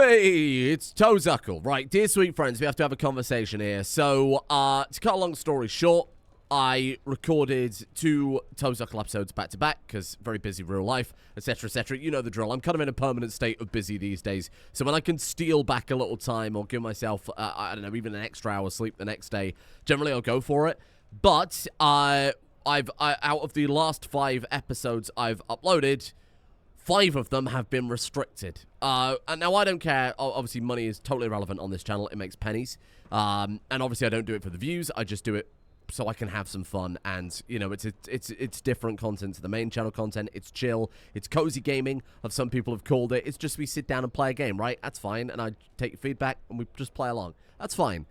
Hey, it's Toe Zuckle. Right, dear sweet friends, we have to have a conversation here. So, to cut a long story short, I recorded 2 Toe Zuckle episodes back to back because very busy real life, etc., etc. You know the drill. I'm kind of in a permanent state of busy these days. So when I can steal back a little time or give myself, I don't know, even an extra hour sleep the next day, generally I'll go for it. But I've out of the last 5 episodes I've uploaded, 5 of them have been restricted. And now I don't care. Obviously, money is totally irrelevant on this channel. It makes pennies. And obviously, I don't do it for the views. I just do it so I can have some fun. And, you know, it's different content to the main channel content. It's chill. It's cozy gaming, as some people have called it. It's just we sit down and play a game, right? That's fine. And I take your feedback and we just play along. That's fine.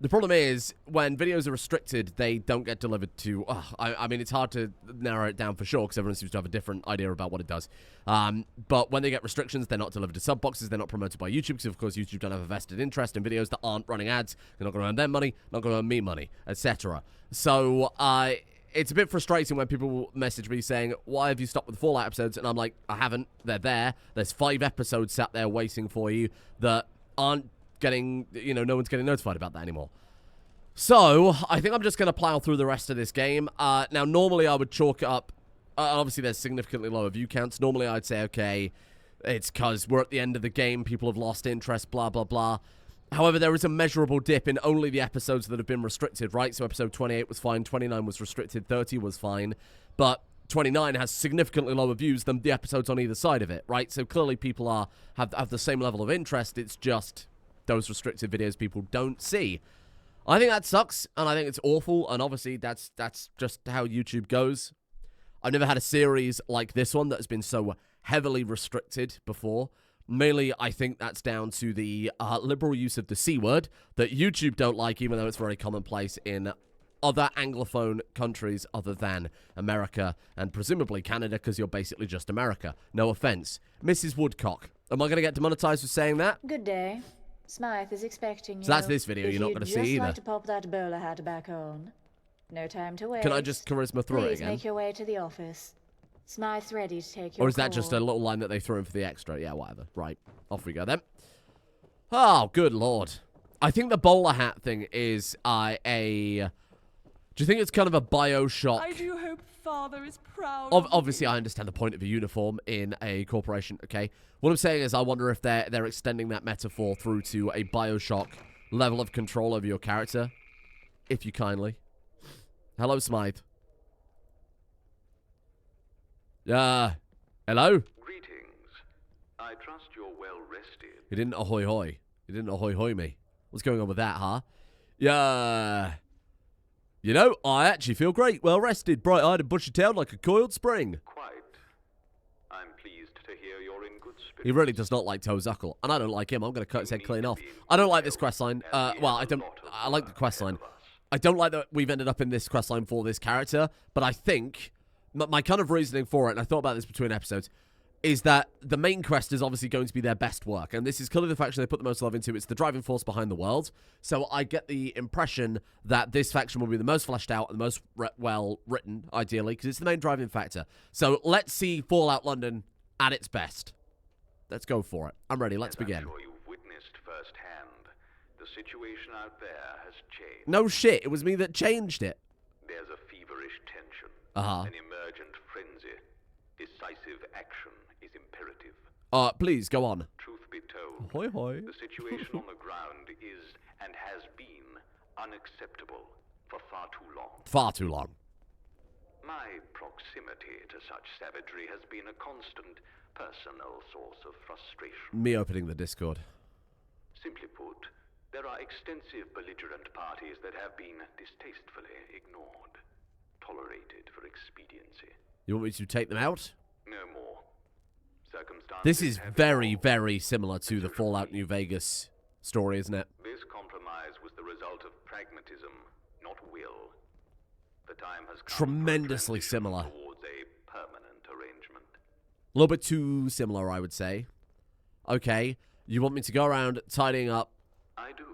The problem is, when videos are restricted, they don't get delivered to... I mean, it's hard to narrow it down for sure, because everyone seems to have a different idea about what it does. But when they get restrictions, they're not delivered to sub boxes, they're not promoted by YouTube, because of course YouTube don't have a vested interest in videos that aren't running ads. They're not going to earn them money, not going to earn me money, etc. So, it's a bit frustrating when people message me saying, why have you stopped with the Fallout episodes? And I'm like, I haven't. They're there. There's 5 episodes sat there waiting for you that aren't getting, you know, no one's getting notified about that anymore. So, I think I'm just going to plow through the rest of this game. Now, normally I would chalk it up. Obviously, there's significantly lower view counts. Normally, I'd say, okay, it's because we're at the end of the game. People have lost interest, blah, blah, blah. However, there is a measurable dip in only the episodes that have been restricted, right? So, episode 28 was fine. 29 was restricted. 30 was fine. But 29 has significantly lower views than the episodes on either side of it, right? So, clearly, people have the same level of interest. It's just those restricted videos people don't see. I think that sucks, and I think it's awful, and obviously that's just how YouTube goes. I've never had a series like this one that has been so heavily restricted before. Mainly, I think that's down to the liberal use of the C word that YouTube don't like, even though it's very commonplace in other Anglophone countries other than America, and presumably Canada, because you're basically just America. No offense. Mrs. Woodcock. Am I going to get demonetized for saying that? Good day. Smythe is expecting you. So that's this video you're not going to see either. If you'd just like to pop that bowler hat back on. No time to waste. Can I just charisma through it again? Please make your way to the office. Smythe's ready to take your Or is that just a little line that they threw in for the extra? Yeah, whatever. Right. Off we go then. Oh, good lord. I think the bowler hat thing is do you think it's kind of a Bioshock? I do hope Father is proud. Obviously, I understand the point of a uniform in a corporation, okay? What I'm saying is I wonder if they're extending that metaphor through to a Bioshock level of control over your character. If you kindly. Hello, Smythe. Hello? Greetings. I trust you're well rested. He didn't ahoy hoy. He didn't ahoy hoy me. What's going on with that, huh? Yeah. You know, I actually feel great, well rested, bright-eyed and bushy-tailed like a coiled spring. Quite. I'm pleased to hear you're in good spirits. He really does not like Toe Zuckle, and I don't like him. I'm going to cut his head clean off. I don't like this questline. Well, I like the questline. I don't like that we've ended up in this questline for this character, but I think my kind of reasoning for it, and I thought about this between episodes, is that the main quest is obviously going to be their best work, and this is clearly the faction they put the most love into. It's the driving force behind the world, so I get the impression that this faction will be the most fleshed out and the most well written, ideally, because it's the main driving factor. So let's see Fallout London at its best. Let's go for it. I'm ready. Let's begin. I'm sure you've witnessed firsthand. The situation out there has changed. No shit. It was me that changed it. There's a feverish tension. Uh-huh. An emergent frenzy. Decisive action is imperative. Please, go on. Truth be told, Hoi hoi. the situation on the ground is and has been unacceptable for far too long. Far too long. My proximity to such savagery has been a constant personal source of frustration. Me opening the Discord. Simply put, there are extensive belligerent parties that have been distastefully ignored, tolerated for expediency. You want me to take them out? No more. Circumstances This is have very, evolved. very similar to the Fallout New Vegas story, isn't it? This compromise was the result of pragmatism, not will. The time has come Tremendously for a transition similar. towards a permanent arrangement. A little bit too similar, I would say. Okay, you want me to go around tidying up I do.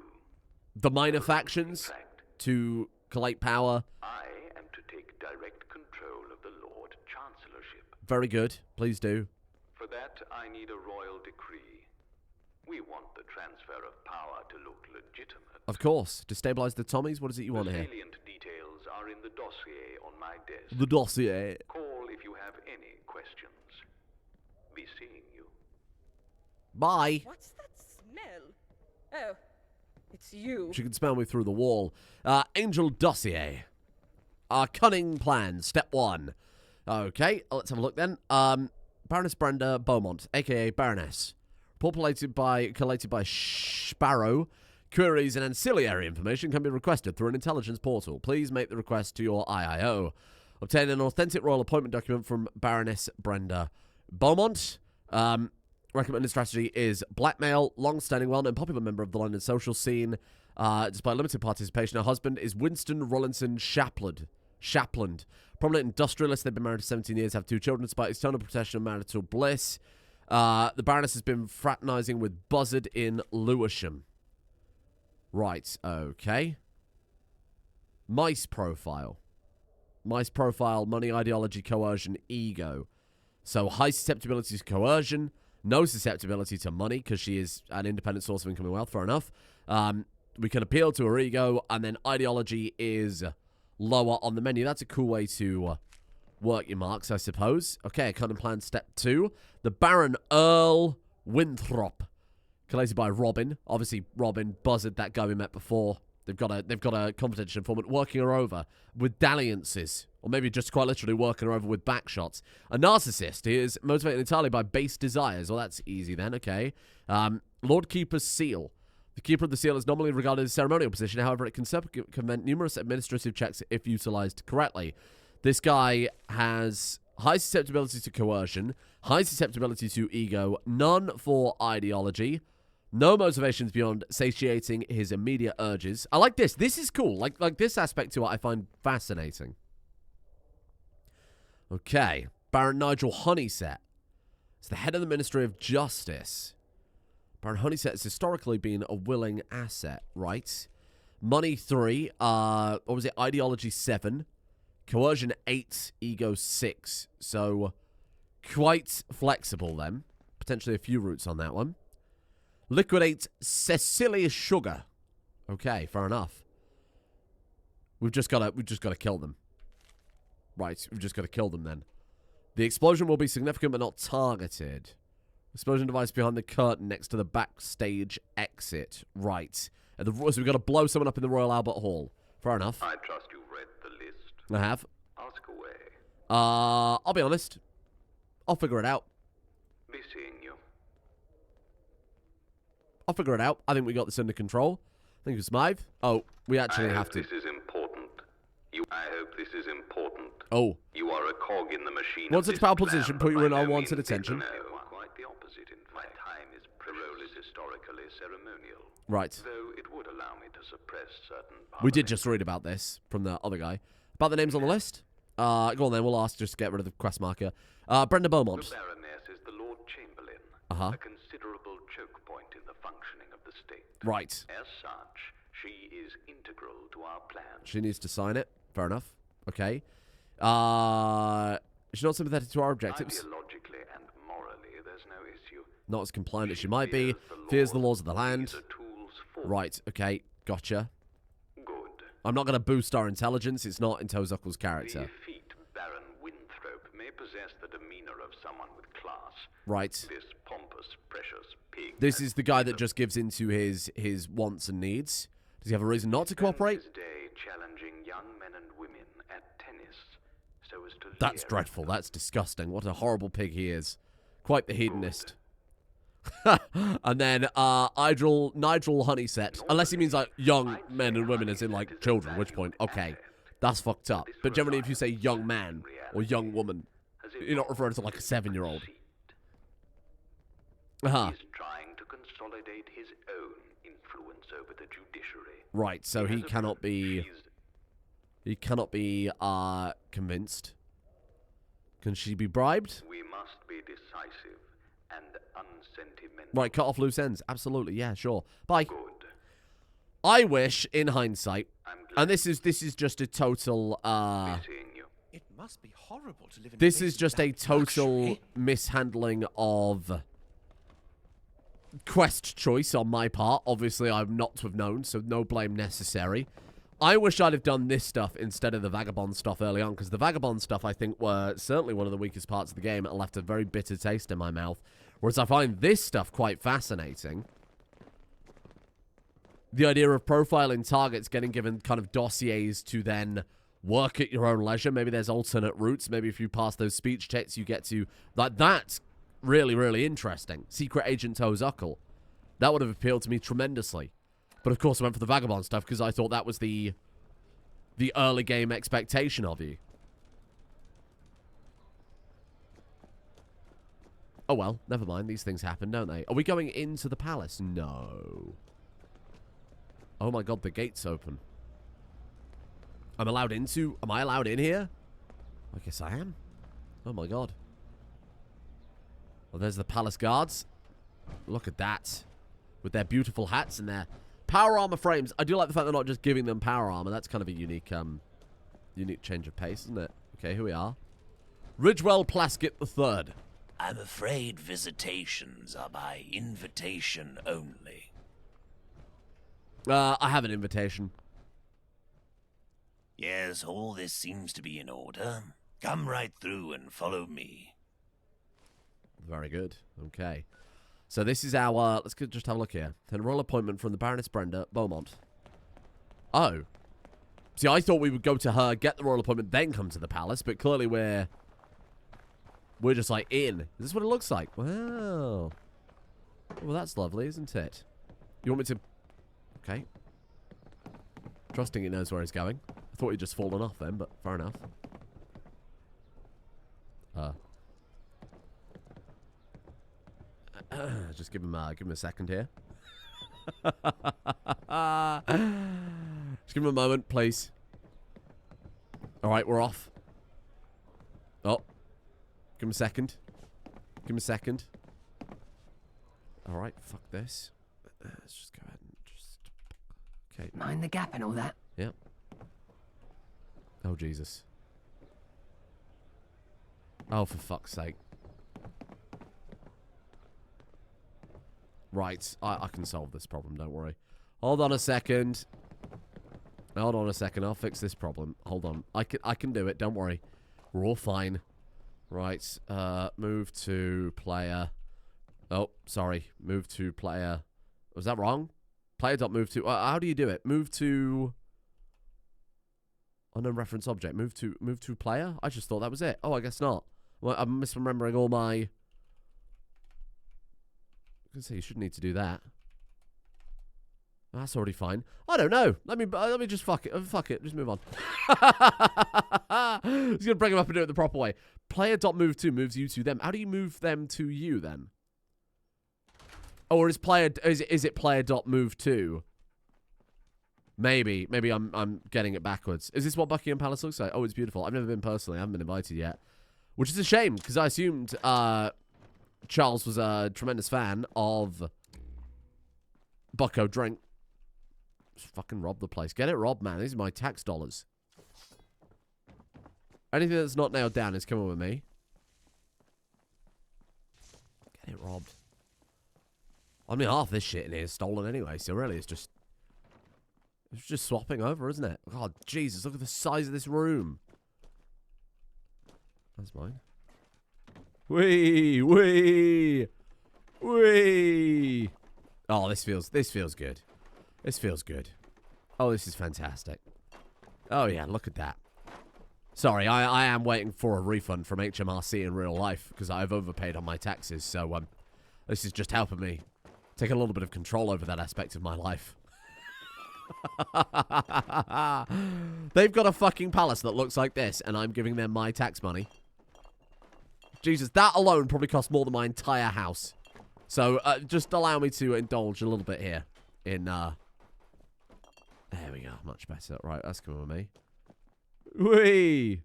the minor factions In fact, to collate power? I am to take direct control of the Lord Chancellorship. Very good. Please do. For that, I need a royal decree. We want the transfer of power to look legitimate. Of course. Destabilize the Tommies? What is it you want The here? salient details are in the dossier on my desk. The dossier. Call if you have any questions. Be seeing you. Bye. What's that smell? Oh, it's you. She can smell me through the wall. Angel dossier. Cunning plan. Step 1. Okay, let's have a look then. Baroness Brenda Beaumont, a.k.a. Baroness. Report collated by Sparrow. Queries and ancillary information can be requested through an intelligence portal. Please make the request to your IIO. Obtain an authentic royal appointment document from Baroness Brenda Beaumont. Recommended strategy is blackmail. Long-standing, well-known, popular member of the London social scene. Despite limited participation, her husband is Winston Rollinson Shapland. Prominent industrialist. They've been married for 17 years, have 2 children. Despite external protection and marital bliss, the Baroness has been fraternizing with Buzzard in Lewisham. Right, okay. Mice profile. Mice profile, money, ideology, coercion, ego. So high susceptibility to coercion, no susceptibility to money because she is an independent source of income and wealth, fair enough. We can appeal to her ego, and then ideology is lower on the menu. That's a cool way to work your marks, I suppose. Okay, cunning plan step 2. The Baron Earl Winthrop. Collated by Robin. Obviously, Robin, Buzzard, that guy we met before. They've got a confidential informant working her over with dalliances. Or maybe just quite literally working her over with backshots. A narcissist. He is motivated entirely by base desires. Well, that's easy then, okay. Lord Keeper's Seal. The Keeper of the Seal is normally regarded as a ceremonial position. However, it can circumvent numerous administrative checks if utilized correctly. This guy has high susceptibility to coercion, high susceptibility to ego, none for ideology, no motivations beyond satiating his immediate urges. I like this. This is cool. Like this aspect to it I find fascinating. Okay. Baron Nigel Honeysett. It's the head of the Ministry of Justice. Baron Honeysett has historically been a willing asset, right? Money 3. What was it? Ideology 7. Coercion 8. Ego 6. So, quite flexible then. Potentially a few routes on that one. Liquidate Cecilia Sugar. Okay, fair enough. We've just got to kill them. Right, we've just got to kill them then. The explosion will be significant but not targeted. Explosion device behind the curtain next to the backstage exit. Right. So we've got to blow someone up in the Royal Albert Hall. Fair enough. I trust you've read the list. I have. Ask away. I'll be honest. I'll figure it out. Be seeing you. I'll figure it out. I think we got this under control. Thank you, Smythe. Oh, we actually have to. This is important. I hope this is important. Oh. You are a cog in the machine. Once it's power position, put you in unwanted attention. No, quite the opposite. In fact, my time is precious. The role is historically ceremonial. Right. Though it would allow me to suppress certain. We did just read about this from the other guy. About the names on the list? Go on then. We'll ask just to get rid of the quest marker. Brenda Beaumont. The Baroness is the Lord Chamberlain. A considerable choke point in the functioning of the state. Right. As such, she is integral to our plan. She needs to sign it. Fair enough. Okay. She's not sympathetic to our objectives. Ideologically and morally, there's no issue. Not as compliant as she might be. Fears the laws of the land. These are tools for Right. Okay. Gotcha. good. I'm not going to boost our intelligence. It's not in Toe Zuckle's The character. effete Baron Winthrop may possess the demeanor of someone with class. Right. This pompous, precious pig. This is the guy that just gives into his wants and needs. Does he have a reason not to cooperate? Spends his day challenging young men and women at tennis, so as to That's leer dreadful. at them. That's disgusting. What a horrible pig he is. Quite the hedonist. And then Nigel Honeysett. Unless he means like young men and women as in like children, at which point, okay, that's fucked up. But generally if you say young man or young woman, you're not referring to like a 7-year-old. He's trying to consolidate his own influence over the judiciary. Right, so he has a cannot be... she's- He cannot be convinced. Can she be bribed? We must be decisive and unsentimental. Right, cut off loose ends. Absolutely, yeah, sure. Bye. Good. I wish, in hindsight, I'm glad and this is just a total to be seeing you. It must be horrible to live in this place is of just a that total luxury. mishandling of quest choice on my part. Obviously, I'm not to have known, so no blame necessary. I wish I'd have done this stuff instead of the vagabond stuff early on, because the vagabond stuff, I think, were certainly one of the weakest parts of the game and left a very bitter taste in my mouth. Whereas I find this stuff quite fascinating. The idea of profiling targets, getting given kind of dossiers to then work at your own leisure. Maybe there's alternate routes. Maybe if you pass those speech checks, you get to... That's really, really interesting. Secret Agent Toe Zuckle. That would have appealed to me tremendously. But of course I went for the vagabond stuff because I thought that was the early game expectation of you. Oh well, never mind. These things happen, don't they? Are we going into the palace? No. Oh my god, the gate's open. I'm allowed into... Am I allowed in here? I guess I am. Oh my god. Well, there's the palace guards. Look at that. With their beautiful hats and their power armor frames. I do like the fact they're not just giving them power armor. That's kind of a unique change of pace, isn't it? Okay, here we are. Ridgewell Plaskett III. I'm afraid visitations are by invitation only. I have an invitation. Yes, all this seems to be in order. Come right through and follow me. Very good. Okay. So this is our... let's just have a look here. Then royal appointment from the Baroness Brenda Beaumont. Oh. See, I thought we would go to her, get the royal appointment, then come to the palace. But clearly we're just like in. Is this what it looks like? Wow. Well, that's lovely, isn't it? You want me to... Okay. Trusting he knows where he's going. I thought he'd just fallen off then, but fair enough. Just give him a second here. Just give him a moment, please. All right, we're off. Oh, give him a second. Give him a second. All right, fuck this. Let's just go ahead and just... Okay. Mind the gap and all that. Yep. Oh, Jesus. Oh, for fuck's sake. Right, I can solve this problem, don't worry. Hold on a second. Hold on a second, I'll fix this problem. Hold on. I can do it, don't worry. We're all fine. Right, move to player. Oh, sorry. Move to player. Was that wrong? Player.move to... how do you do it? Move to... unknown reference object. Move to player? I just thought that was it. Oh, I guess not. Well, I'm misremembering all my... I was gonna say you shouldn't need to do that. That's already fine. I don't know. Let me just fuck it. Fuck it. Just move on. Just gonna bring them up and do it the proper way. Player.move to moves you to them. How do you move them to you then? Oh, or is it player.move to? Maybe I'm getting it backwards. Is this what Buckingham Palace looks like? Oh, it's beautiful. I've never been personally. I haven't been invited yet, which is a shame because I assumed Charles was a tremendous fan of Bucko drink. Just fucking rob the place. Get it robbed, man. These are my tax dollars. Anything that's not nailed down is coming with me. Get it robbed. I mean, half this shit in here is stolen anyway, so really it's just swapping over, isn't it? God, Jesus, look at the size of this room. That's mine. Wee, wee, wee. Oh, this feels good. This feels good. Oh, this is fantastic. Oh yeah, look at that. Sorry, I am waiting for a refund from HMRC in real life because I've overpaid on my taxes. So this is just helping me take a little bit of control over that aspect of my life. They've got a fucking palace that looks like this, and I'm giving them my tax money. Jesus, that alone probably cost more than my entire house. So, just allow me to indulge a little bit here in, there we go, much better. Right, that's coming with me. Whee!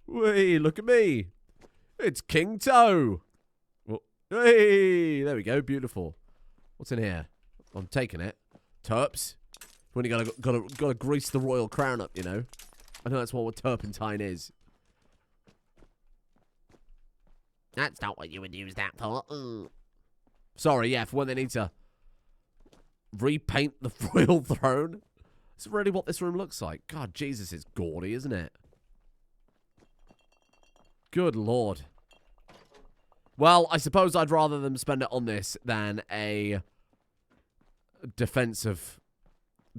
Whee, look at me. It's King Toe. Oh, hey, there we go, beautiful. What's in here? I'm taking it. Terps. When you gotta grease the royal crown up, you know. I know that's what turpentine is. That's not what you would use that for. Sorry, yeah, for when they need to repaint the royal throne. It's really what this room looks like. God, Jesus, it's gaudy, isn't it? Good Lord. Well, I suppose I'd rather them spend it on this than a defense of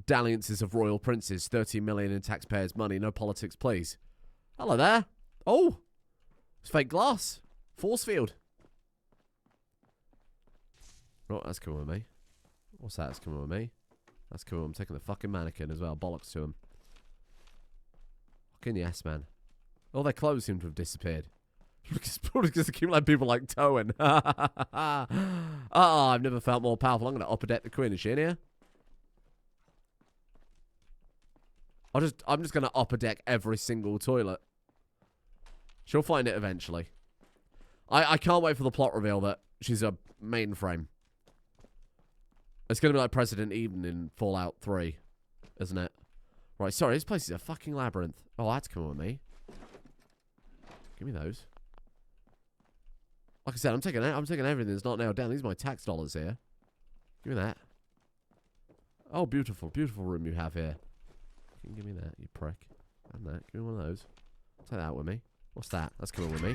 dalliances of royal princes. 13 million in taxpayers' money. No politics, please. Hello there. Oh, it's fake glass. Force field. Oh, that's coming with me. What's that? That's coming with me. That's cool. I'm taking the fucking mannequin as well. Bollocks to him. Fucking yes, man. All their clothes seem to have disappeared. It's probably because they keep letting people like towing. Oh, I've never felt more powerful. I'm going to upper deck the queen. Is she in here? I'm just going to upper deck every single toilet. She'll find it eventually. I can't wait for the plot reveal that she's a mainframe. It's going to be like President Eden in Fallout 3, isn't it? Right, sorry, this place is a fucking labyrinth. Oh, that's coming with me. Give me those. Like I said, I'm taking everything that's not nailed down. These are my tax dollars here. Give me that. Oh, beautiful, beautiful room you have here. You can give me that, you prick. And that. Give me one of those. Take that with me. What's that? That's coming with me.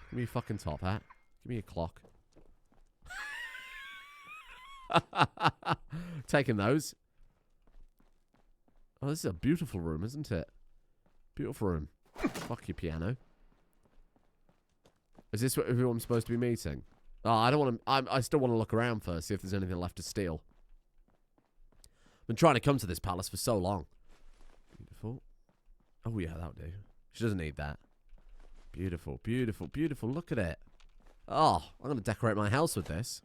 Give me a fucking top hat. Give me a clock. Taking those. Oh, this is a beautiful room, isn't it? Beautiful room. Fuck your piano. Is this who I'm supposed to be meeting? Oh, I don't want to. I still want to look around first, see if there's anything left to steal. Been trying to come to this palace for so long. Beautiful. Oh yeah, that'll do. She doesn't need that. Beautiful, beautiful, beautiful. Look at it. Oh, I'm going to decorate my house with this.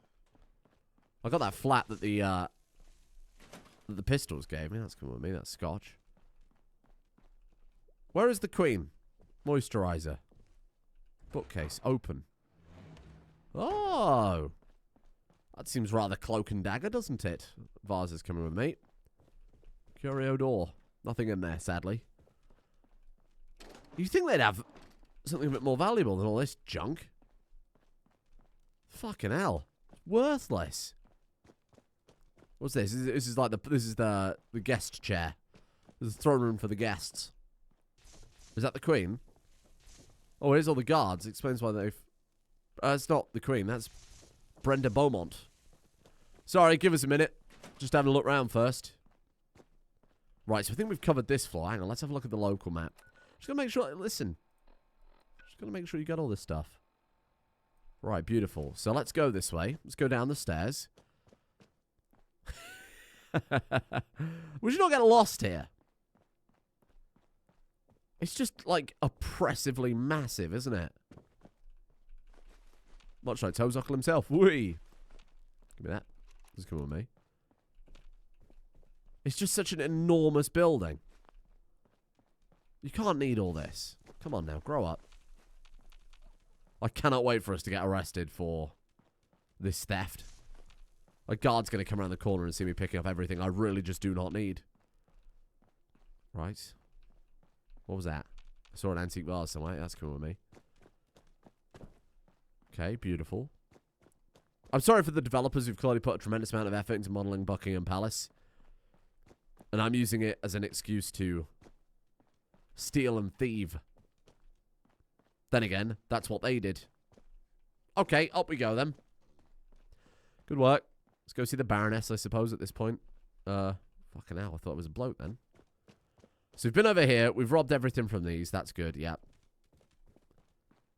I got that flat that the pistols gave me. That's coming with me. That's scotch. Where is the queen? Moisturizer. Bookcase. Open. Oh. That seems rather cloak and dagger, doesn't it? Vase is coming with me. Curio door. Nothing in there, sadly. You think they'd have something a bit more valuable than all this junk? Fucking hell. Worthless. What's this? This is like the guest chair. There's a throne room for the guests. Is that the queen? Oh, here's all the guards. Explains why they've... it's not the queen. That's Brenda Beaumont. Sorry, give us a minute. Just having a look round first. Right, so I think we've covered this floor. Hang on, let's have a look at the local map. Just gonna make sure... Listen. Just gonna make sure you got all this stuff. Right, beautiful. So let's go this way. Let's go down the stairs. We should not get lost here. It's just, like, oppressively massive, isn't it? Much like Toe Zuckle himself. Whee! Give me that. Just come on me. It's just such an enormous building. You can't need all this. Come on now, grow up. I cannot wait for us to get arrested for this theft. A guard's going to come around the corner and see me picking up everything I really just do not need. Right. What was that? I saw an antique vase somewhere. That's cool with me. Okay, beautiful. I'm sorry for the developers who've clearly put a tremendous amount of effort into modeling Buckingham Palace. And I'm using it as an excuse to steal and thieve. Then again, that's what they did. Okay, up we go then. Good work. Let's go see the Baroness, I suppose, at this point. Fucking hell, I thought it was a bloke then. So we've been over here. We've robbed everything from these. That's good, yep.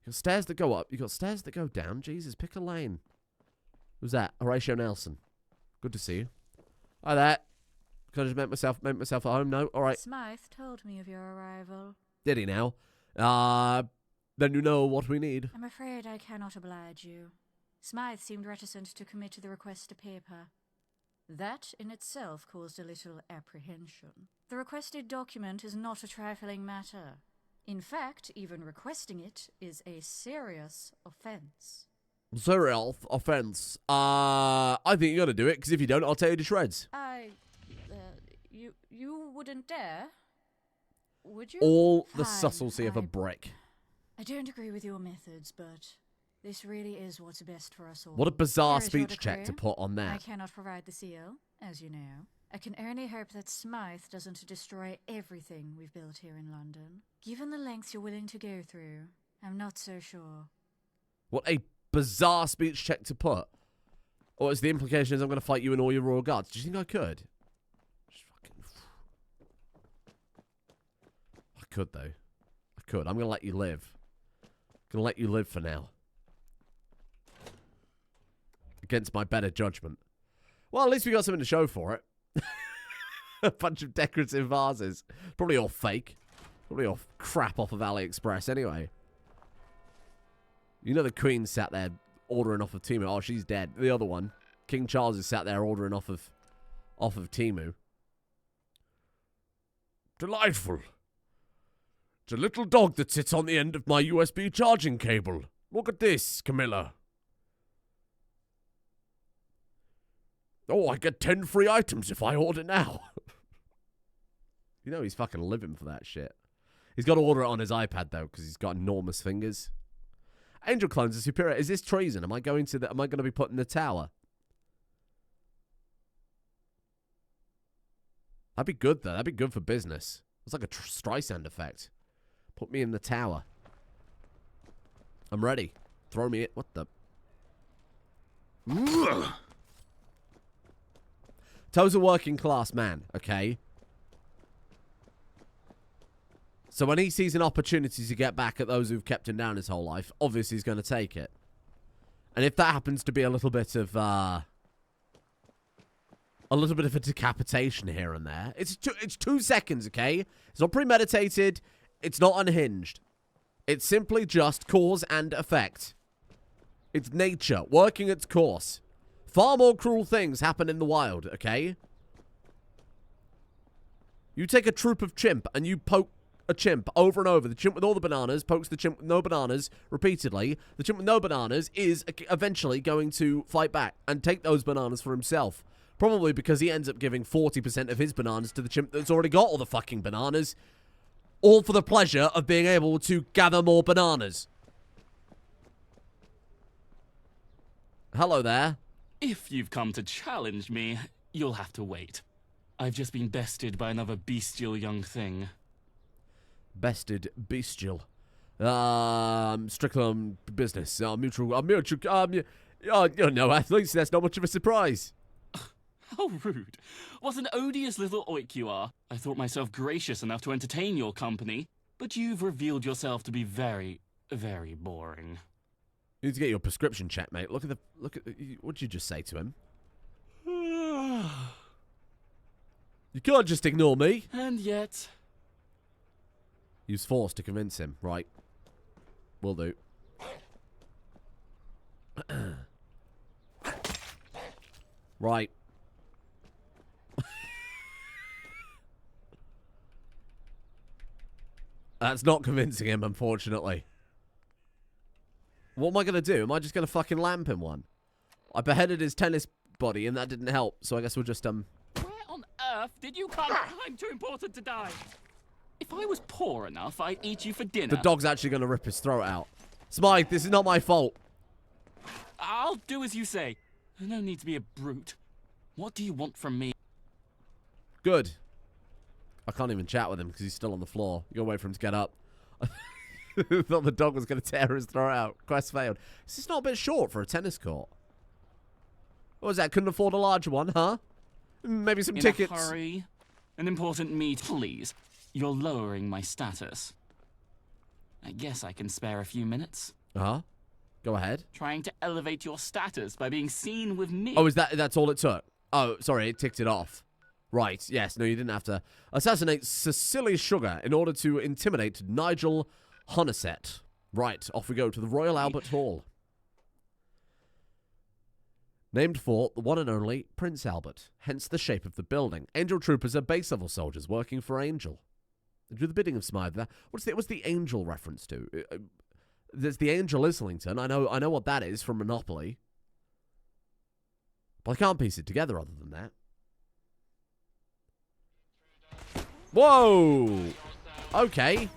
You've got stairs that go up. You've got stairs that go down. Jesus, pick a lane. Who's that? Horatio Nelson. Good to see you. Hi there. Can I just make myself at home? No? Alright. Smythe told me of your arrival. Did he now? Then you know what we need. I'm afraid I cannot oblige you. Smythe seemed reticent to commit to the request to paper. That in itself caused a little apprehension. The requested document is not a trifling matter. In fact, even requesting it is a serious offense. Serious offense. I think you gotta do it, because if you don't, I'll tear you to shreds. You wouldn't dare? Would you? All the Fine, subtlety of a brick. I don't agree with your methods, but This really is what's best for us all. What a bizarre Here is your speech check to decree. put on I that. cannot provide the seal, as you know. I can only hope that Smythe doesn't destroy everything we've built here in London. Given the lengths you're willing to go through, I'm not so sure. What a bizarre speech check to put. Or is the implication is I'm going to fight you in all your royal guards? Do you think I could? Just fucking... I could, though. I could. I'm going to let you live. I'm going to let you live for now. Against my better judgment. Well, at least we got something to show for it. A bunch of decorative vases. Probably all fake. Probably all crap off of AliExpress anyway. You know the Queen sat there ordering off of Temu. Oh, she's dead. The other one. King Charles is sat there ordering off of Temu. Delightful. It's a little dog that sits on the end of my USB charging cable. Look at this, Camilla. Oh, I get 10 free items if I order now. You know he's fucking living for that shit. He's got to order it on his iPad, though, because he's got enormous fingers. Angel clones are superior. Is this treason? Am I going to be put in the tower? That'd be good, though. That'd be good for business. It's like a Streisand effect. Put me in the tower. I'm ready. Throw me it. What the... Toe's a working class man, okay? So when he sees an opportunity to get back at those who've kept him down his whole life, obviously he's going to take it. And if that happens to be a little bit of a decapitation here and there, it's 2 seconds, okay? It's not premeditated. It's not unhinged. It's simply just cause and effect. It's nature working its course. Far more cruel things happen in the wild, okay? You take a troop of chimp and you poke a chimp over and over. The chimp with all the bananas pokes the chimp with no bananas repeatedly. The chimp with no bananas is eventually going to fight back and take those bananas for himself. Probably because he ends up giving 40% of his bananas to the chimp that's already got all the fucking bananas. All for the pleasure of being able to gather more bananas. Hello there. If you've come to challenge me, you'll have to wait. I've just been bested by another bestial young thing. Bested bestial. Strictly on business. Mutual. At least that's not much of a surprise. How rude. What an odious little oik you are. I thought myself gracious enough to entertain your company, but you've revealed yourself to be very, very boring. You need to get your prescription checked, mate. Look at what'd you just say to him? You can't just ignore me. And yet... He was forced to convince him. Right. Will do. Right. That's not convincing him, unfortunately. What am I going to do? Am I just going to fucking lamp him one? I beheaded his tennis body, and that didn't help. So I guess we'll just, Where on earth did you come? I'm too important to die. If I was poor enough, I'd eat you for dinner. The dog's actually going to rip his throat out. Smythe, this is not my fault. I'll do as you say. No need to be a brute. What do you want from me? Good. I can't even chat with him because he's still on the floor. You gotta wait for him to get up. I thought the dog was going to tear his throat out. Quest failed. Is this not a bit short for a tennis court? What was that? Couldn't afford a larger one, huh? Maybe some tickets. In a hurry? An important meet, please. You're lowering my status. I guess I can spare a few minutes. Uh-huh. Go ahead. Trying to elevate your status by being seen with me. Oh, that's all it took? Oh, sorry, it ticked it off. Right, yes, no, you didn't have to assassinate Cecily Sugar in order to intimidate Nigel Honeysett. Right, off we go to the Royal Albert Hall. Named for the one and only Prince Albert, hence the shape of the building. Angel troopers are base-level soldiers working for Angel. Do the bidding of Smythe. What's the Angel reference to? There's the Angel Islington. I know what that is from Monopoly. But I can't piece it together other than that. Whoa! Okay.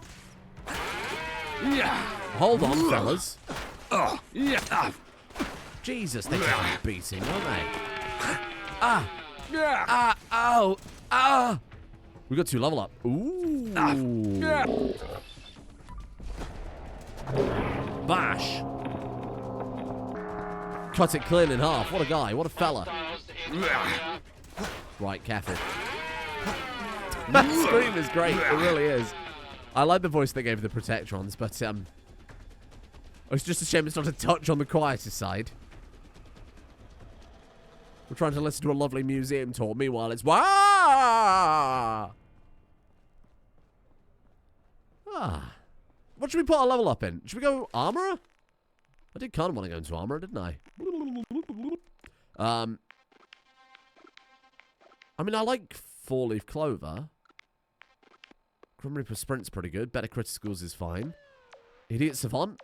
Yeah. Hold on, fellas. Jesus, they can't be beating, aren't they? Ow! We got 2 level up. Ooh. Bash. Cut it clean in half. What a guy. What a fella. Right, careful. That scream is great. It really is. I like the voice they gave the Protectrons, but it's just a shame it's not a touch on the quieter side. We're trying to listen to a lovely museum tour. Meanwhile, it's wah! What should we put our level up in? Should we go armorer? I did kind of want to go into armorer, didn't I? I mean, I like 4-leaf clover. Grim Reaper sprint's pretty good. Better criticals is fine. Idiot savant?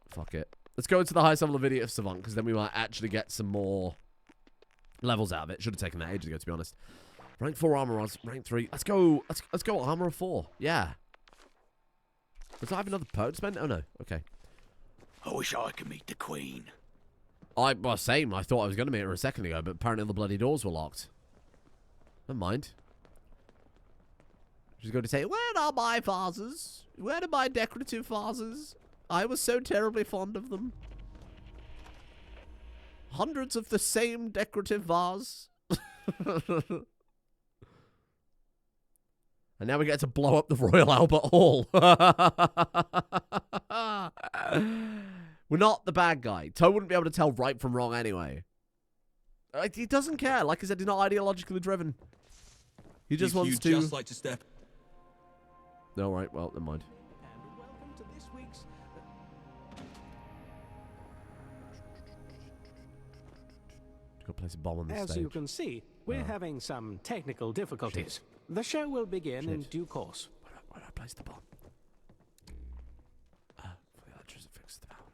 Fuck it. Let's go into the highest level of idiot savant, because then we might actually get some more levels out of it. Should have taken that ages ago, to be honest. Rank 4 armorers, rank 3. Let's go armorer 4. Yeah. Does I have another perk spend? Oh no. Okay. I wish I could meet the Queen. Well, same. I thought I was going to meet her a second ago, but apparently the bloody doors were locked. Never mind. She's going to say, "Where are my vases? Where are my decorative vases? I was so terribly fond of them. Hundreds of the same decorative vase." And now we get to blow up the Royal Albert Hall. We're not the bad guy. Toe wouldn't be able to tell right from wrong anyway. He doesn't care. Like I said, he's not ideologically driven. He just wants to... just like to step... No, right. Well, never mind. And welcome to this week's... Go place a bomb on the As stage. you can see, we're having some technical difficulties. The show will begin in due course. Where do I place the bomb? For the electricity fix the power.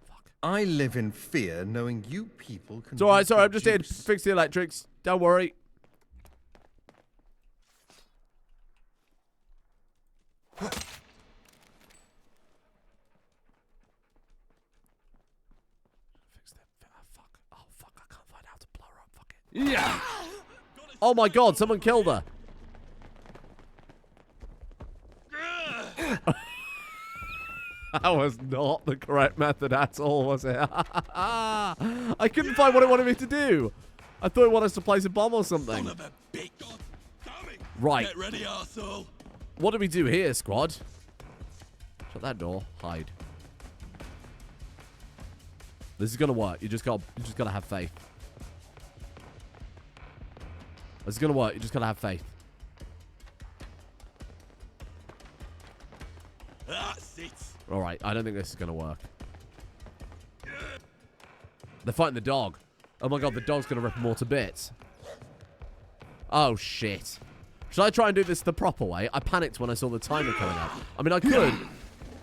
Fuck. I live in fear knowing you people can... It's alright, sorry, I'm just here to fix the electrics. Don't worry. Oh, fuck, I can't find out how to blow her up. Fuck it. Yeah! Oh my god, someone killed her. That was not the correct method at all, was it? I couldn't find what it wanted me to do. I thought it wanted us to place a bomb or something. Son of a bitch. God damn it. Right. Get ready, arsehole. What do we do here, squad? Shut that door. Hide. This is gonna work. You just gotta have faith. This is gonna work. You just gotta have faith. That's it. Alright, I don't think this is gonna work. They're fighting the dog. Oh my god, the dog's gonna rip them all to bits. Oh shit. Should I try and do this the proper way? I panicked when I saw the timer coming up. I mean, I could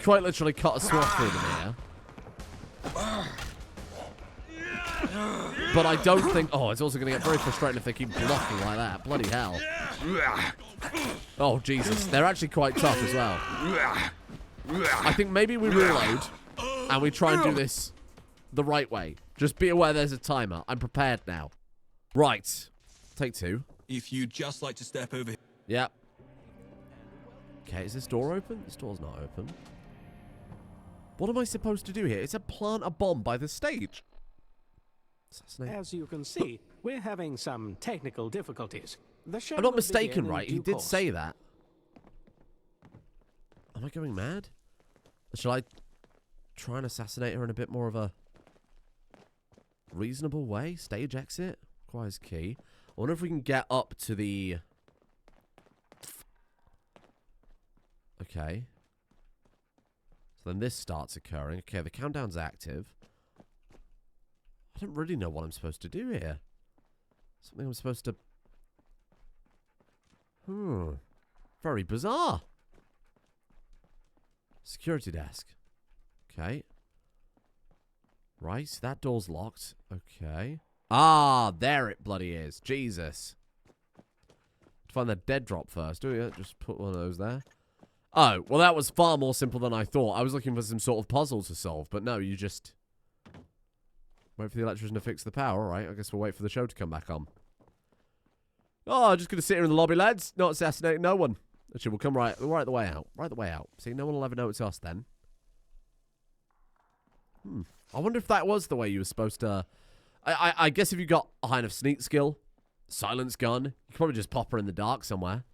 quite literally cut a swath through them here. But I don't think... Oh, it's also going to get very frustrating if they keep blocking like that. Bloody hell. Oh, Jesus. They're actually quite tough as well. I think maybe we reload and we try and do this the right way. Just be aware there's a timer. I'm prepared now. Right. Take 2. If you'd just like to step over here. Yep. Okay, is this door open? This door's not open. What am I supposed to do here? It's a plant a bomb by the stage. Assassinate. As you can see, we're having some technical difficulties. The show I'm not will mistaken, begin in right? He due did course. say that. Am I going mad? Shall I try and assassinate her in a bit more of a reasonable way? Stage exit? Requires key. I wonder if we can get up to the... Okay. So then this starts occurring. Okay, the countdown's active. I don't really know what I'm supposed to do here. Something I'm supposed to... Very bizarre. Security desk. Okay. Right, that door's locked. Okay. Ah, there it bloody is. Jesus. To find that dead drop first, do you? Just put one of those there. Oh, well that was far more simple than I thought. I was looking for some sort of puzzle to solve, but no, you just Wait for the electrician to fix the power. All right, I guess we'll wait for the show to come back on. Oh, just going to sit here in the lobby, lads. Not assassinating no one. Actually, we'll come right the way out. Right the way out. See, no one will ever know it's us then. I wonder if that was the way you were supposed to... I guess if you got a high enough sneak skill, silence gun, you could probably just pop her in the dark somewhere.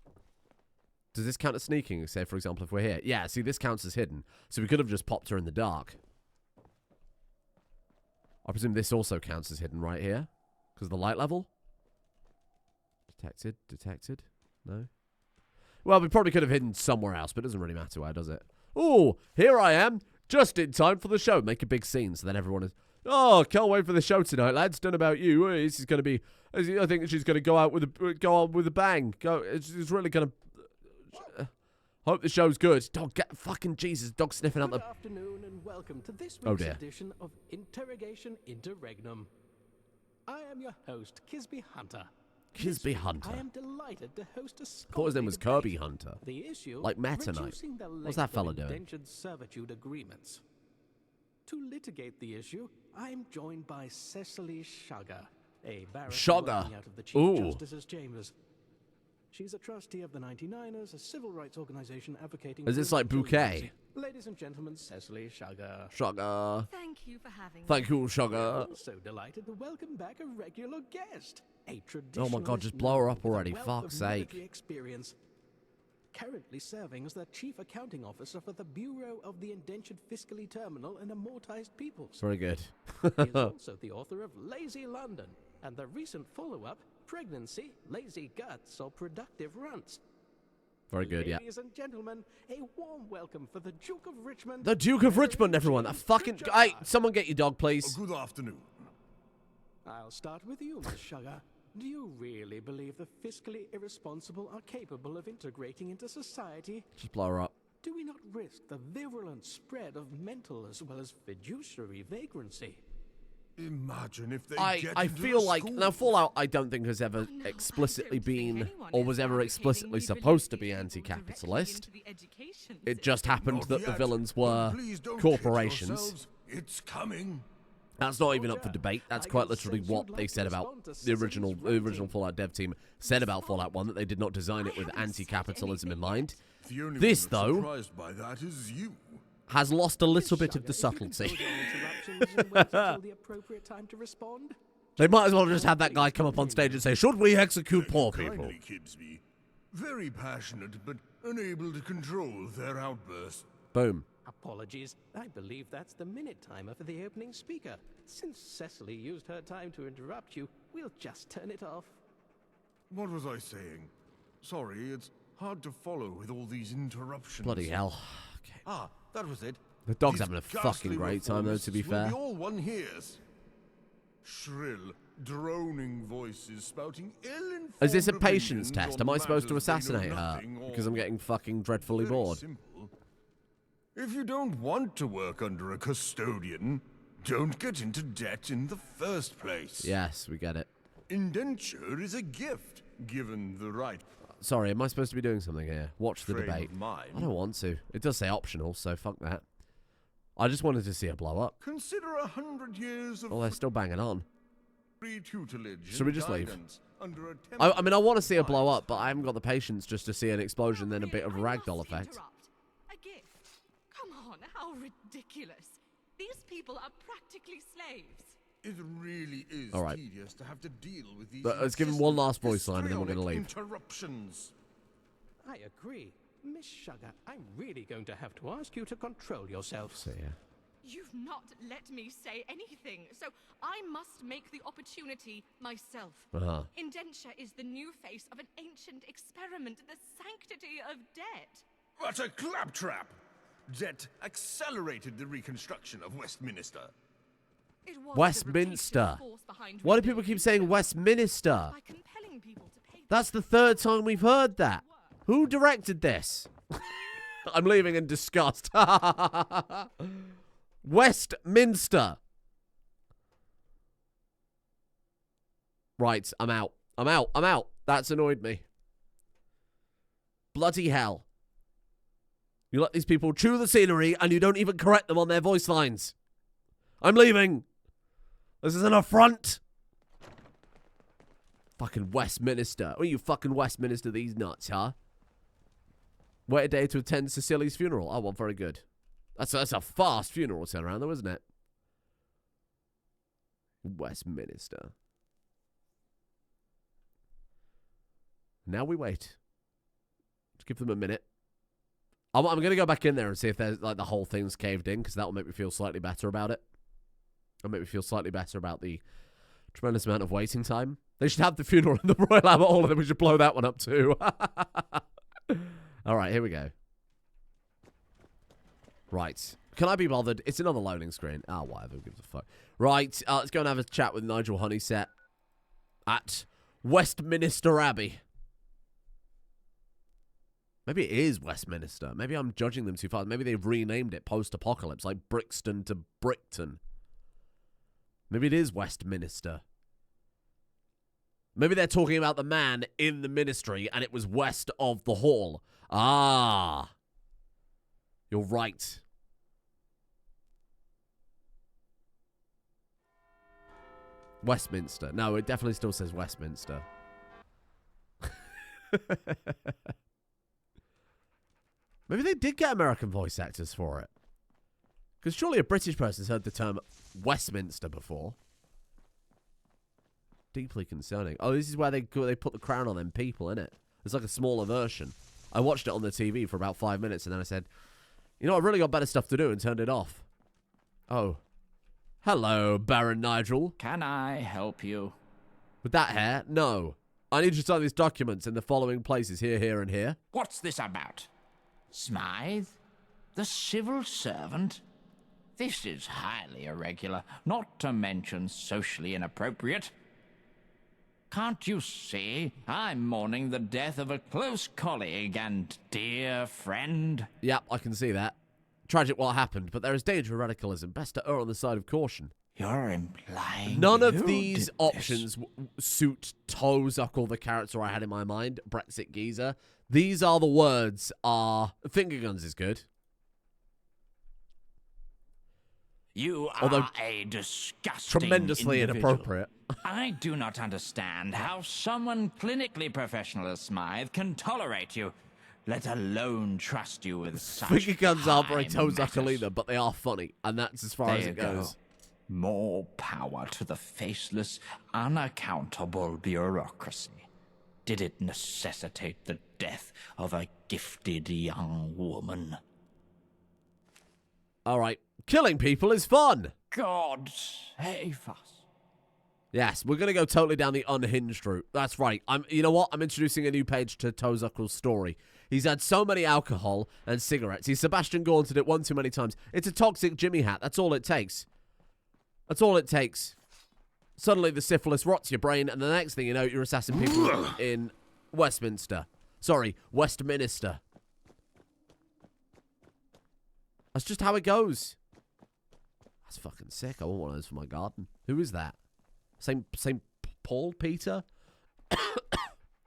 Does this count as sneaking? Say, for example, if we're here. Yeah, see, this counts as hidden. So we could have just popped her in the dark. I presume this also counts as hidden right here. Because of the light level. Detected. Detected. No. Well, we probably could have hidden somewhere else, but it doesn't really matter where, does it? Oh, here I am. Just in time for the show. Make a big scene so then everyone is... Oh, can't wait for the show tonight, lads. Don't know about you. This is going to be... I think she's going to go on with a bang. It's really going to... Hope the show's good. Dog, get fucking Jesus. Dog sniffing out the... Good afternoon and welcome to this week's edition of Interrogation Interregnum. I am your host, Kisby Hunter. Kisby Hunter. I am delighted to host a I thought his name was Kirby Hunter. The issue, like Meta Knight. What's that fella doing? Indentured servitude agreements. To litigate the issue, I am joined by Cecily Sugar, a barrister working out of the Chief Justice's chambers. She's a trustee of the 99ers, a civil rights organization advocating... Is this like Bouquet? Ladies and gentlemen, Cecily Sugar. Sugar. Thank you for having me. Thank you, Sugar. I'm so delighted to welcome back a regular guest. A oh my god, just blow her up already, fuck's sake. Experience. Currently serving as the Chief Accounting Officer for the Bureau of the Indentured Fiscally Terminal and Amortized Peoples. Very good. He is also the author of Lazy London and the recent follow-up, Pregnancy, Lazy Guts, or Productive Runts. Very good, yeah. Ladies and gentlemen, a warm welcome for the Duke of Richmond. The Duke of Richmond, everyone. That fucking... Hey, someone get your dog, please. Good afternoon. I'll start with you, Miss Sugar. Do you really believe the fiscally irresponsible are capable of integrating into society? Just blow her up. Do we not risk the virulent spread of mental as well as fiduciary vagrancy? Imagine if they I feel like... Now, Fallout, I don't think has ever explicitly been, or was ever explicitly supposed to be anti-capitalist. It just happened that the villains were corporations. It's coming. That's not even up for debate. That's quite literally what they said about the original Fallout dev team said about Fallout 1, that they did not design it with anti-capitalism in mind. This, though, has lost a little bit of the subtlety. They might as well just have that guy come up on stage and say, should we execute poor people? Very passionate, but unable to control their outbursts. Boom. Apologies. I believe that's the minute timer for the opening speaker. Since Cecily used her time to interrupt you, we'll just turn it off. What was I saying? Sorry, it's hard to follow with all these interruptions. Bloody hell. Okay. Ah, that was it. The dog's having a fucking great time, though, to be fair. All one hears. Shrill, droning voices spouting ill-informed Is this a patience test? Am I supposed to assassinate her? Because I'm getting fucking dreadfully bored. Simple. If you don't want to work under a custodian, don't get into debt in the first place. Yes, we get it. Indenture is a gift, given the right... Sorry, am I supposed to be doing something here? Watch the debate. I don't want to. It does say optional, so fuck that. I just wanted to see her blow up. Consider 100 years of... Well, they're still banging on. Free tutelage. Should we just leave? I mean, I want to see her blow up, but I haven't got the patience just to see an explosion, then a bit of a ragdoll effect. A gift? Come on, how ridiculous. These people are practically slaves. It really is tedious to have to deal with these... But let's give him one last voice line and then we're going to leave. Interruptions. I agree. Miss Sugar, I'm really going to have to ask you to control yourself. See ya. You've not let me say anything, so I must make the opportunity myself. Indenture is the new face of an ancient experiment, the sanctity of debt. What a claptrap! Debt accelerated the reconstruction of Westminster. Westminster. Why do people keep saying Westminster? That's the third time we've heard that. Who directed this? I'm leaving in disgust. Westminster. Right, I'm out. I'm out. I'm out. That's annoyed me. Bloody hell. You let these people chew the scenery and you don't even correct them on their voice lines. I'm leaving. This is an affront. Fucking Westminster. Are you fucking Westminster these nuts, huh? Wait a day to attend Cecily's funeral. Oh, well, very good. That's a fast funeral turnaround, though, isn't it? Westminster. Now we wait. Just give them a minute. I'm going to go back in there and see if there's like the whole thing's caved in, because that will make me feel slightly better about it. It'll make me feel slightly better about the tremendous amount of waiting time. They should have the funeral in the Royal Albert Hall, and then we should blow that one up too. All right, here we go. Right. Can I be bothered? It's another loading screen. Ah, whatever. Who gives a fuck? Right. Let's go and have a chat with Nigel Honeysett at Westminster Abbey. Maybe it is Westminster. Maybe I'm judging them too far. Maybe they've renamed it post-apocalypse, like Brixton to Brickton. Maybe it is Westminster. Maybe they're talking about the man in the ministry and it was west of the hall. Ah. You're right. Westminster. No, it definitely still says Westminster. Maybe they did get American voice actors for it. Because surely a British person's heard the term Westminster before. Deeply concerning. Oh, this is where they put the crown on them people, innit? It's like a smaller version. I watched it on the TV for about 5 minutes, and then I said, you know, I've really got better stuff to do, and turned it off. Oh. Hello, Baron Nigel. Can I help you? With that hair? No. I need you to sign these documents in the following places, here, here, and here. What's this about? Smythe? The civil servant? This is highly irregular, not to mention socially inappropriate. Can't you see? I'm mourning the death of a close colleague and dear friend. Yep, I can see that. Tragic what happened, but there is danger of radicalism. Best to err on the side of caution. You're implying none of these options suit Toe Zuckle, the character I had in my mind, Brexit geezer. These are the words finger guns is good. You are a disgusting tremendously individual. Inappropriate. I do not understand how someone clinically professional as Smythe can tolerate you, let alone trust you with such Finger guns aren't very Toe matters. Zuckle either, but they are funny, and that's as far as it goes. More power to the faceless, unaccountable bureaucracy. Did it necessitate the death of a gifted young woman? All right. Killing people is fun. God save us. Yes, we're going to go totally down the unhinged route. That's right. You know what? I'm introducing a new page to Toe Zuckle's story. He's had so many alcohol and cigarettes. He's Sebastian Gaunted it one too many times. It's a toxic Jimmy hat. That's all it takes. That's all it takes. Suddenly the syphilis rots your brain, and the next thing you know, you're assassinating people in Westminster. Sorry, Westminster. That's just how it goes. That's fucking sick. I want one of those for my garden. Who is that? Same Paul? Peter?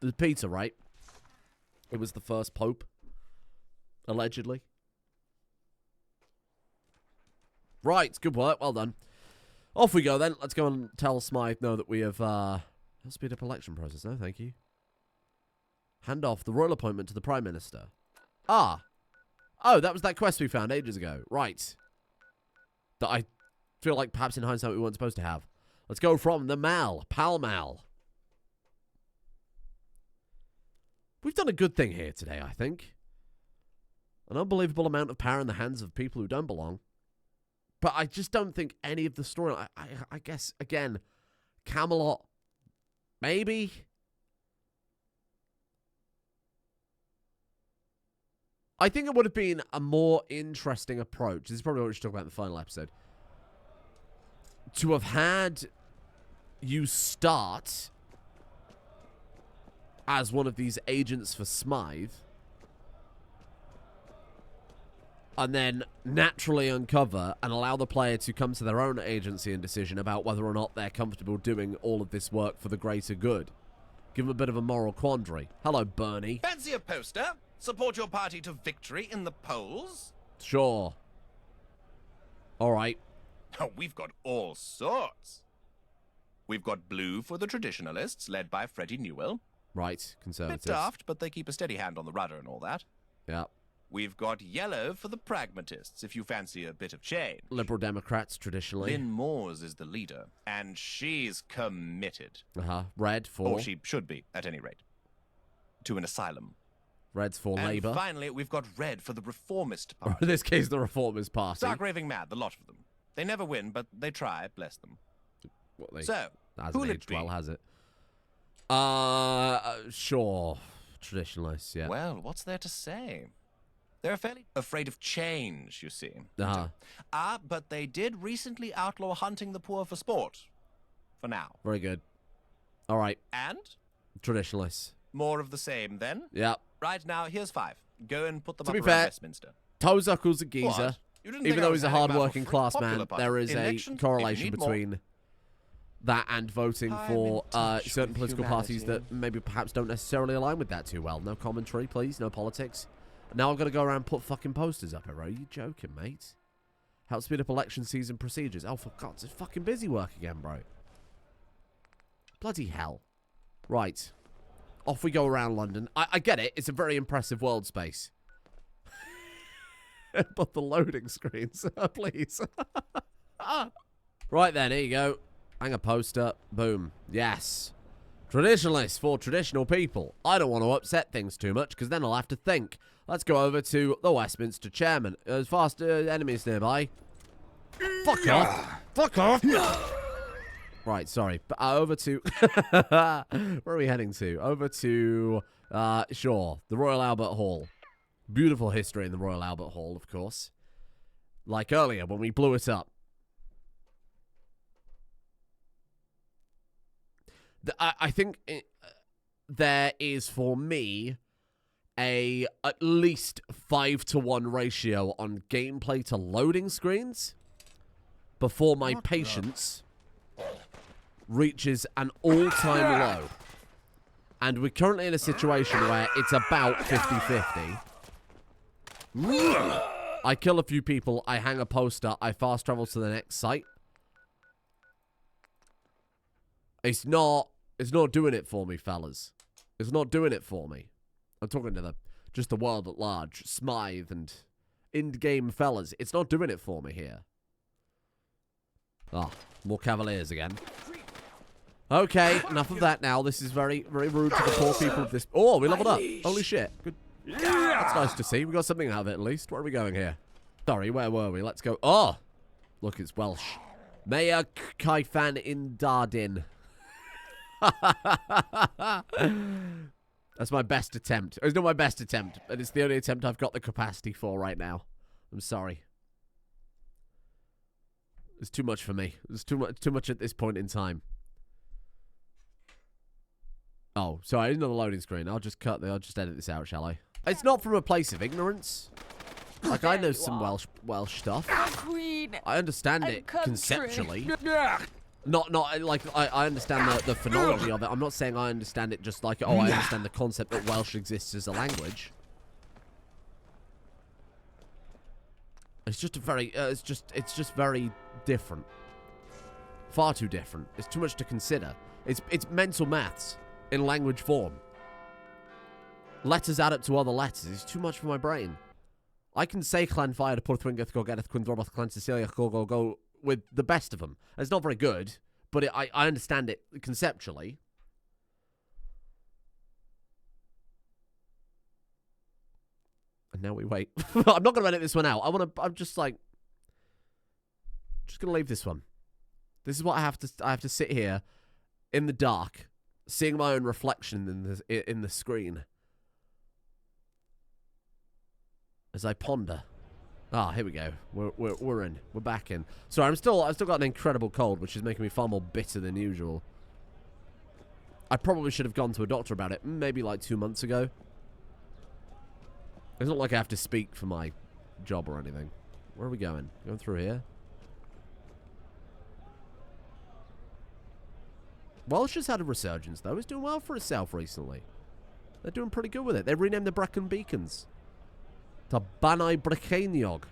There's Peter, right? It was the first pope. Allegedly. Right, good work. Well done. Off we go then. Let's go and tell Smythe no that we have speed up election process. No, thank you. Hand off the royal appointment to the Prime Minister. Ah. Oh, that was that quest we found ages ago. Right. That I feel like perhaps in hindsight we weren't supposed to have. Let's go from the Mal. Pall Mall. We've done a good thing here today, I think. An unbelievable amount of power in the hands of people who don't belong. But I just don't think any of the story... I guess, again, Camelot, maybe... I think it would have been a more interesting approach. This is probably what we should talk about in the final episode. To have had you start as one of these agents for Smythe, and then naturally uncover and allow the player to come to their own agency and decision about whether or not they're comfortable doing all of this work for the greater good. Give them a bit of a moral quandary. Hello, Bernie. Fancy a poster? Support your party to victory in the polls? Sure. All right. Oh, we've got all sorts. We've got blue for the traditionalists, led by Freddie Newell. Right, conservatives. Bit daft, but they keep a steady hand on the rudder and all that. Yeah. We've got yellow for the pragmatists, if you fancy a bit of change. Liberal Democrats, traditionally. Lynn Moores is the leader, and she's committed. Red for... Or she should be, at any rate. To an asylum. Red's for Labour. And finally, we've got red for the Reformist Party. Or in this case, the Reformist Party. Stark raving mad, the lot of them. They never win, but they try, bless them. So, hasn't aged well, has it? Sure. Traditionalists, yeah. Well, what's there to say? They're fairly afraid of change, you see. But they did recently outlaw hunting the poor for sport. For now. Very good. All right. And? Traditionalists. More of the same, then? Yeah. Right, now, here's 5. Go and put them to up be around fair, Westminster. Toe Zuckle's a geezer. Even though he's a hard-working class man, Party. there is Elections, a correlation between more. that and voting for certain political parties that maybe perhaps don't necessarily align with that too well. No commentary, please. No politics. Now I've got to go around and put fucking posters up here. Are you joking, mate? Help speed up election season procedures. Oh, for God's sake, it's fucking busy work again, bro. Bloody hell. Right. Off we go around London. I get it. It's a very impressive world space. But the loading screens, please. Right then, here you go. Hang a poster. Boom. Yes. Traditionalists for traditional people. I don't want to upset things too much, because then I'll have to think. Let's go over to the Westminster Chairman. As fast enemies nearby. Fuck off. Fuck off. Right, sorry. But over to... Where are we heading to? Over to... sure. The Royal Albert Hall. Beautiful history in the Royal Albert Hall, of course. Like earlier, when we blew it up. I think there is, for me, at least 5-to-1 ratio on gameplay to loading screens before my patience reaches an all-time low. And we're currently in a situation where it's about 50-50. I kill a few people, I hang a poster, I fast travel to the next site. It's not doing it for me, fellas. It's not doing it for me. I'm talking to just the world at large. Smythe and in-game fellas. It's not doing it for me here. Ah, more Cavaliers again. Okay, enough of that now. This is very, very rude to the poor people of this... Oh, we leveled up. Holy shit. Good. That's nice to see. We got something out of it, at least. Where are we going here? Sorry, where were we? Let's go. Oh! Look, it's Welsh. Mayor Kaifan in Dardin. That's my best attempt. It's not my best attempt, but it's the only attempt I've got the capacity for right now. I'm sorry. It's too much for me. It's too much at this point in time. Oh, sorry, I didn't know the loading screen. I'll just edit this out, shall I? It's not from a place of ignorance. Like, I know some Welsh stuff. I understand it conceptually. Not like I understand the phonology of it. I'm not saying I understand it just like, oh, I understand the concept that Welsh exists as a language. It's just a very it's just very different. Far too different. It's too much to consider. It's mental maths in language form. Letters add up to other letters. It's too much for my brain. I can say Clan Fire to Porthwingeth, go Getteth, Quindroboth, Clan Cecilia, go with the best of them. It's not very good, but I understand it conceptually. And now we wait. I'm not going to edit this one out. I'm just going to leave this one. This is what I have to sit here in the dark, seeing my own reflection in the screen. As I ponder. Ah, here we go. We're in. We're back in. Sorry, I've still got an incredible cold, which is making me far more bitter than usual. I probably should have gone to a doctor about it, maybe like 2 months ago. It's not like I have to speak for my job or anything. Where are we going? Going through here? Welsh has had a resurgence, though. It's doing well for itself recently. They're doing pretty good with it. They renamed the Brecon Beacons to Banai Brecaniog,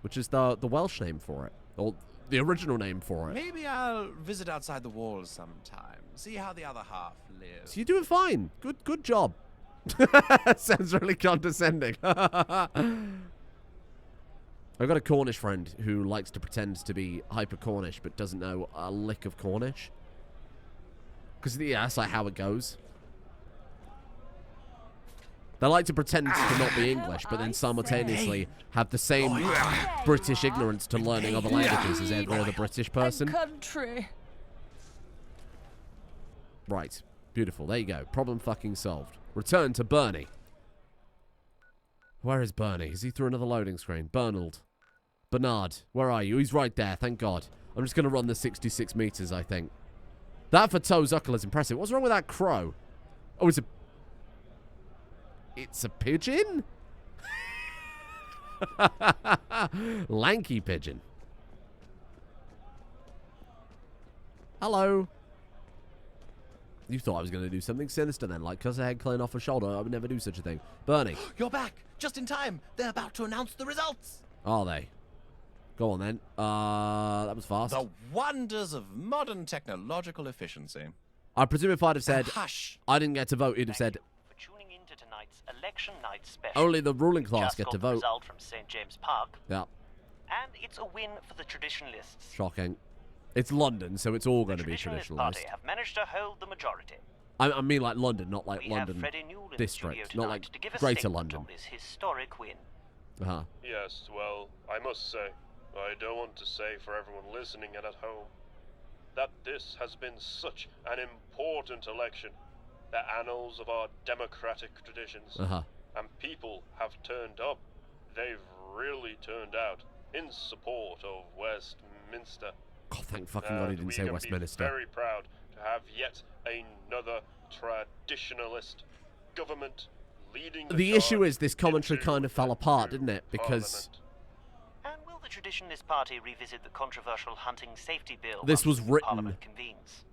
which is the Welsh name for it. Or the original name for it. Maybe I'll visit outside the walls sometime. See how the other half lives. So you're doing fine. Good job. Sounds really condescending. I've got a Cornish friend who likes to pretend to be hyper Cornish but doesn't know a lick of Cornish. Because, yeah, that's like how it goes. They like to pretend to not be English, but then simultaneously have the same British ignorance to learning other languages as every other British person. Country. Right. Beautiful. There you go. Problem fucking solved. Return to Bernie. Where is Bernie? Is he through another loading screen? Bernard. Bernard. Where are you? He's right there. Thank God. I'm just going to run the 66 meters, I think. That for Toe Zuckle is impressive. What's wrong with that crow? Oh, it's a pigeon? Lanky pigeon. Hello. You thought I was going to do something sinister then, like cuss a head clean off a shoulder. I would never do such a thing. Bernie. You're back. Just in time. They're about to announce the results. Are they? Go on then. That was fast. The wonders of modern technological efficiency. I presume if I'd have said, hush. I didn't get to vote, he'd have said, Tuning into tonight's election night special. only the ruling class Just get got to the vote. Result from St. James Park. Yeah. And it's a win for the traditionalists. Shocking. It's London, so it's all going to be Traditionalist traditionalist. Party have managed to hold the majority. I mean like London, not like We London have Freddie Newell in district, the studio not tonight like to give a Greater statement London. on this historic win. Uh-huh. Yes, well, I must say, I don't want to say for everyone listening and at home, that this has been such an important election. The annals of our democratic traditions. Uh-huh. And people have turned up. They've really turned out in support of Westminster. God, thank fucking God he didn't say Westminster. We can be very proud to have yet another traditionalist government leading The issue is this commentary kind of fell apart, didn't it? Because And will the Traditionalist Party revisit the controversial hunting safety bill this was once written Parliament convenes?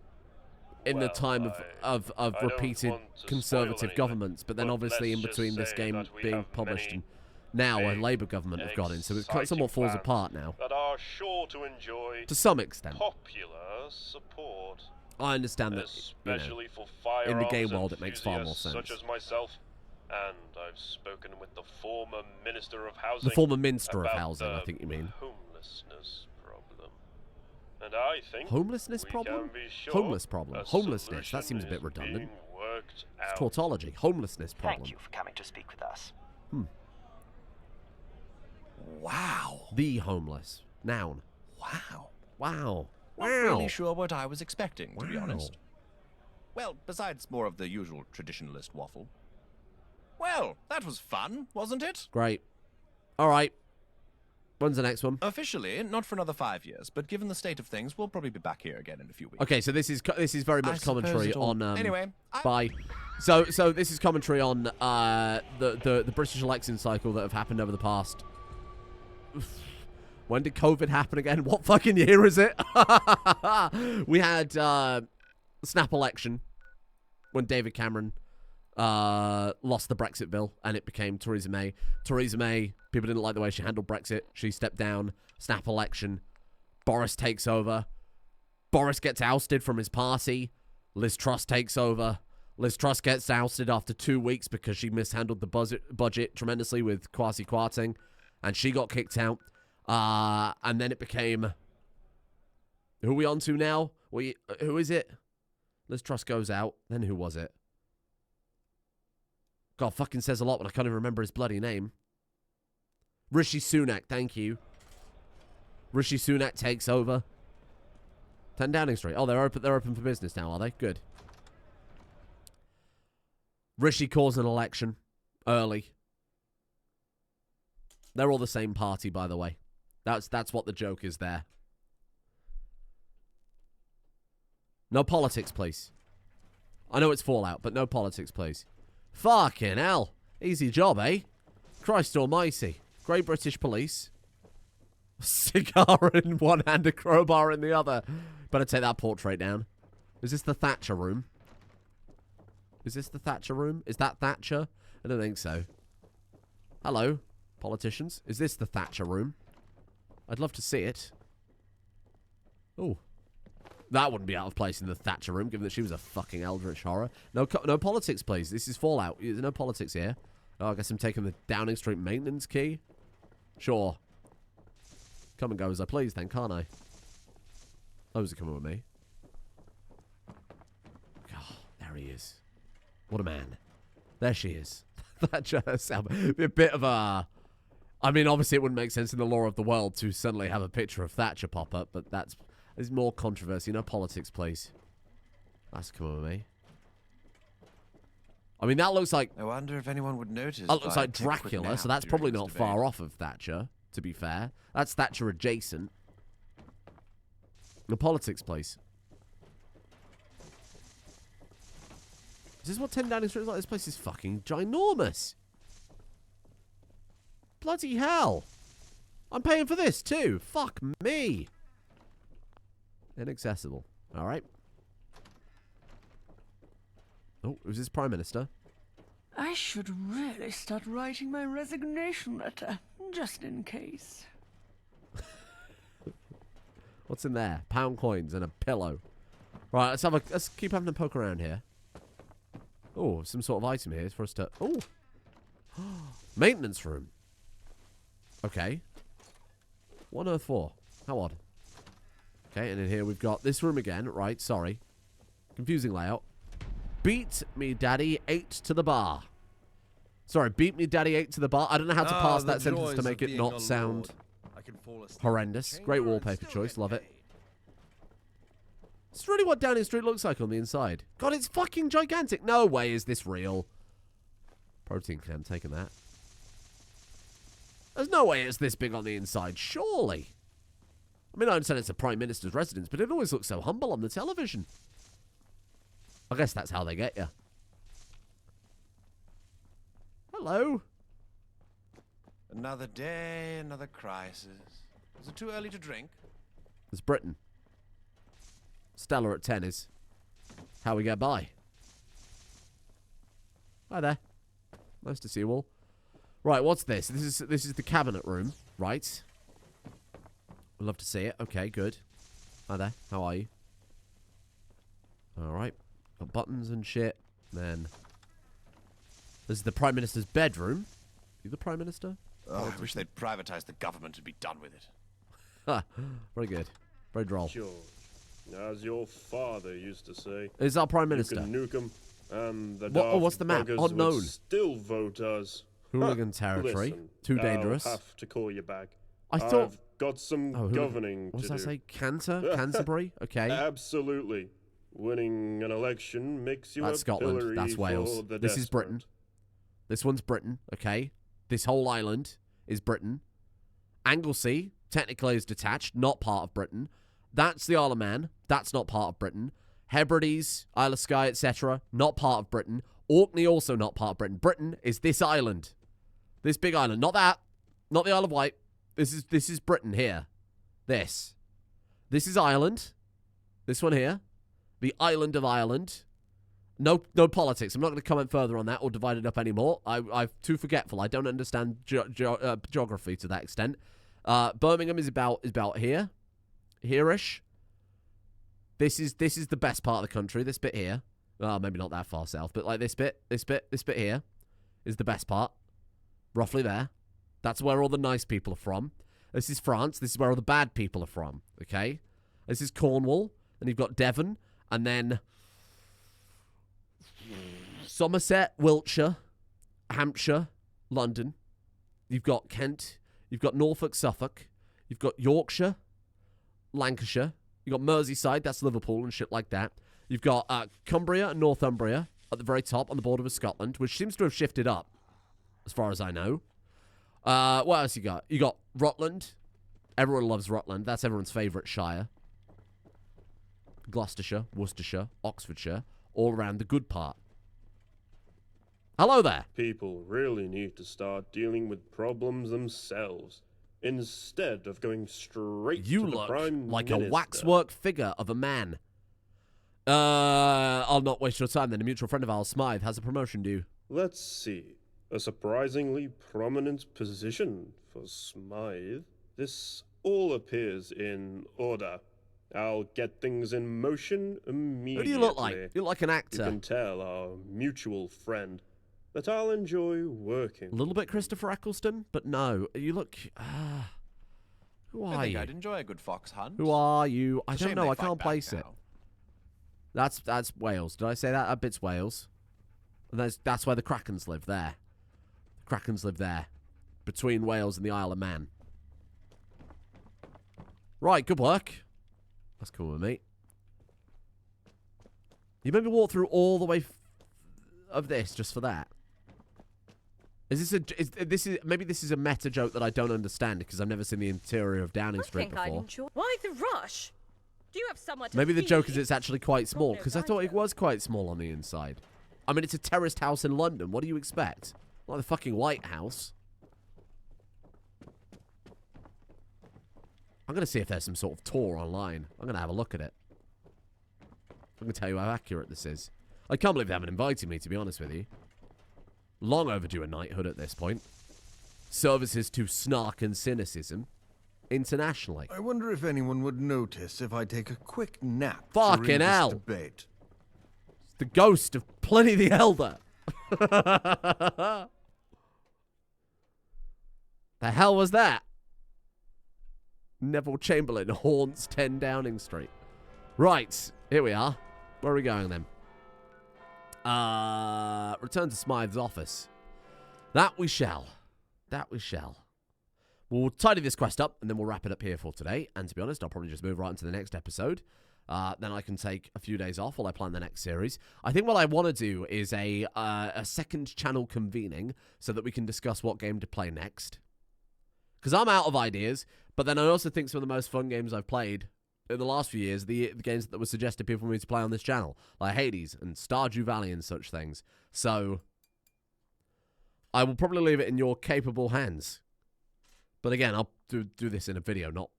in the time of repeated conservative governments, but then obviously in between this game being published and now a Labour government have got in, so it somewhat falls apart now. That are sure to enjoy to some extent popular support. I understand that, especially for in the game world it makes far more sense. Such as myself, and I've spoken with the former Minister of Housing. The former Minister of about Housing, I think you mean. Homelessness problem. And I think homelessness problem? Sure homeless problem. Homelessness. That seems a bit redundant. It's tautology. Homelessness problem. Thank you for coming to speak with us. Wow. The homeless. Noun. Wow. Wow. Not really sure what I was expecting, to be honest. Well, besides more of the usual traditionalist waffle. Well, that was fun, wasn't it? Great. All right. When's the next one? Officially, not for another 5 years, but given the state of things, we'll probably be back here again in a few weeks. Okay, so this is very much commentary on. Anyway, bye. So this is commentary on the British election cycle that have happened over the past. When did COVID happen again? What fucking year is it? We had snap election when David Cameron lost the Brexit bill and it became Theresa May. Theresa May, people didn't like the way she handled Brexit. She stepped down. Snap election. Boris takes over. Boris gets ousted from his party. Liz Truss takes over. Liz Truss gets ousted after 2 weeks because she mishandled the budget tremendously with Kwasi Kwarteng, and she got kicked out. And then it became... Who are we on to now? Who is it? Liz Truss goes out. Then who was it? God, fucking says a lot, but I can't even remember his bloody name. Rishi Sunak, thank you. Rishi Sunak takes over. 10 Downing Street. Oh, they're open for business now, are they? Good. Rishi calls an election early. They're all the same party, by the way. That's what the joke is there. No politics, please. I know it's Fallout, but no politics, please. Fucking hell. Easy job, eh? Christ almighty. Great British Police. Cigar in one hand, a crowbar in the other. Better take that portrait down. Is this the Thatcher room? Is this the Thatcher room? Is that Thatcher? I don't think so. Hello, politicians. Is this the Thatcher room? I'd love to see it. Oh. That wouldn't be out of place in the Thatcher room, given that she was a fucking eldritch horror. No politics, please. This is Fallout. There's no politics here. Oh, I guess I'm taking the Downing Street maintenance key. Sure. Come and go as I please then, can't I? Those are coming with me. Oh, there he is. What a man. There she is. Thatcher herself. A bit of a... I mean, obviously it wouldn't make sense in the law of the world to suddenly have a picture of Thatcher pop up, but there's more controversy. No politics, please. That's coming with me. I mean, that looks like... I wonder if anyone would notice. That looks like Dracula, so that's probably not far off of Thatcher, to be fair. That's Thatcher adjacent. No politics, please. Is this what 10 Downing Street is like? This place is fucking ginormous. Bloody hell. I'm paying for this too. Fuck me. Inaccessible. Alright. Oh, who's this Prime Minister? I should really start writing my resignation letter, just in case. What's in there? Pound coins and a pillow. Right, let's keep having a poke around here. Oh, some sort of item here for us to... Oh! Maintenance room. Okay. What on earth for? How odd. Okay, and in here we've got this room again. Right, sorry. Confusing layout. Beat me, daddy, 8 to the bar. Sorry, beat me, daddy, 8 to the bar. I don't know how to pass that sentence to make it not sound horrendous. Great wallpaper choice. Love it. It's really what Downing Street looks like on the inside. God, it's fucking gigantic. No way is this real. Protein can, taking that. There's no way it's this big on the inside, surely. I mean, I understand it's a Prime Minister's residence, but it always looks so humble on the television. I guess that's how they get you. Hello. Another day, another crisis. Is it too early to drink? It's Britain. Stella at 10 is how we get by. Hi there. Nice to see you all. Right, what's this? This is the cabinet room, right? I'd love to see it. Okay, good. Hi there. How are you? Alright. Got buttons and shit. Then this is the Prime Minister's bedroom. You the Prime Minister? Oh, I wish they'd privatize the government and be done with it. Ha! Very good. Very droll. George, as your father used to say, is our Prime Minister. You can nuke 'em, and the what's the map? Unknown. Would still vote us. Hooligan territory. Listen, Too dangerous. I'll have to call you back. I thought... I've got some governing to do. What did I say? Canterbury? Okay. Absolutely. Winning an election makes you That's Scotland. That's Wales. This is Britain. This one's Britain, okay? This whole island is Britain. Anglesey, technically, is detached, not part of Britain. That's the Isle of Man. That's not part of Britain. Hebrides, Isle of Skye, etc., not part of Britain. Orkney, also not part of Britain. Britain is this island. This big island. Not that. Not the Isle of Wight. This is Britain here. This is Ireland. This one here. The island of Ireland. No politics. I'm not going to comment further on that or divide it up anymore. I'm too forgetful. I don't understand geography to that extent. Birmingham is about here. Here-ish. This is the best part of the country. This bit here. Well, maybe not that far south, but like this bit here is the best part. Roughly there. That's where all the nice people are from. This is France. This is where all the bad people are from. Okay? This is Cornwall. And you've got Devon. And then Somerset, Wiltshire, Hampshire, London. You've got Kent. You've got Norfolk, Suffolk. You've got Yorkshire, Lancashire. You've got Merseyside. That's Liverpool and shit like that. You've got Cumbria and Northumbria at the very top on the border with Scotland, which seems to have shifted up, as far as I know. What else you got? You got Rutland. Everyone loves Rutland. That's everyone's favourite shire. Gloucestershire, Worcestershire, Oxfordshire, all around the good part. Hello there. People really need to start dealing with problems themselves instead of going straight to the Prime Minister. You look like a waxwork figure of a man. I'll not waste your time then. A mutual friend of ours, Smythe, has a promotion due. Let's see. A surprisingly prominent position for Smythe. This all appears in order. I'll get things in motion immediately. Who do you look like? You look like an actor. You can tell our mutual friend that I'll enjoy working. A little bit Christopher Eccleston, but no. You look... who are you? I think I'd enjoy a good fox hunt. Who are you? I It's a don't shame know. they I fight can't back place it. now. That's Wales. Did I say that? A bit's Wales. And that's where the Krakens live, there. The Krakens live there. Between Wales and the Isle of Man. Right, good work. That's cool with me. You made me walk through all the way of this just for that. Is this maybe this is a meta joke that I don't understand because I've never seen the interior of Downing Street before. Why the rush? Do you have somewhere to Maybe the be? joke is it's actually quite small because I thought it was quite small on the inside. I mean, it's a terraced house in London. What do you expect? Like the fucking White House. I'm going to see if there's some sort of tour online. I'm going to have a look at it. I'm going to tell you how accurate this is. I can't believe they haven't invited me, to be honest with you. Long overdue a knighthood at this point. Services to snark and cynicism internationally. I wonder if anyone would notice if I take a quick nap Fucking during this hell. debate. It's the ghost of Pliny the Elder. The hell was that? Neville Chamberlain haunts 10 Downing Street. Right, here we are. Where are we going then? Return to Smythe's office. That we shall. That we shall. We'll tidy this quest up, and then we'll wrap it up here for today. And to be honest, I'll probably just move right into the next episode. Then I can take a few days off while I plan the next series. I think what I want to do is a second channel convening so that we can discuss what game to play next. Because I'm out of ideas, but then I also think some of the most fun games I've played in the last few years, the games that were suggested people for me to play on this channel, like Hades and Stardew Valley and such things. So I will probably leave it in your capable hands. But again, I'll do this in a video, not